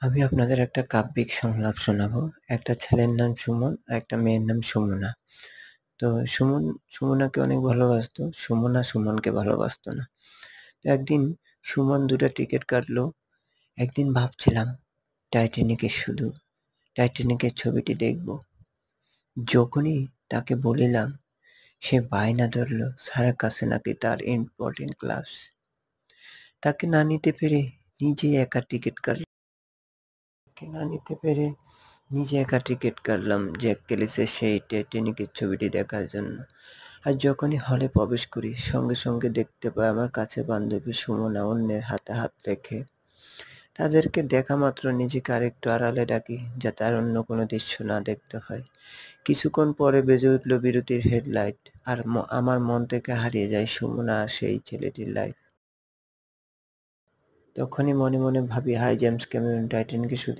আমি আপনাদের একটা কাব্যিক সংলাপ শোনাবো। একটা ছেলের নাম সুমন, আর একটা মেয়ের নাম সুমনা। তো সুমন সুমনাকে অনেক ভালোবাসতো। সুমনা সুমনকে ভালোবাসতো না। তো একদিন সুমন ২ টা টিকেট কাটলো। একদিন ভাবছিলাম টাইটানিকের ছবিটি দেখব। যখনই তাকে বলিলাম, সে বায়না ধরল সার্কাসে নাকি তার ইম্পর্টেন্ট ক্লাস। তাকে না নিতে পেরে নিজেই একা টিকেট কাটলাম জ্যাক ক্যালিসের সেই টাইটানিকের ছবিটি দেখার জন্য। আর যখনই হলে প্রবেশ করি, সঙ্গে সঙ্গে দেখতে পাই আমার কাছের বান্ধবী সুমনা অন্যের হাতে হাত রেখে। তাদেরকে দেখা মাত্র নিজেকে আরেকটু আড়ালে ডাকি, যাতে আর অন্য কোনো দৃশ্য না দেখতে হয়। কিছুক্ষণ পরে বেজে উঠল বিরতির হেডলাইট, আর আমার মন থেকে হারিয়ে যায় সুমনা আর সেই ছেলেটির লাইফ। তখনই মনে মনে ভাবি, হাই জেমস ক্যামেরন, টাইটানিকে শুধু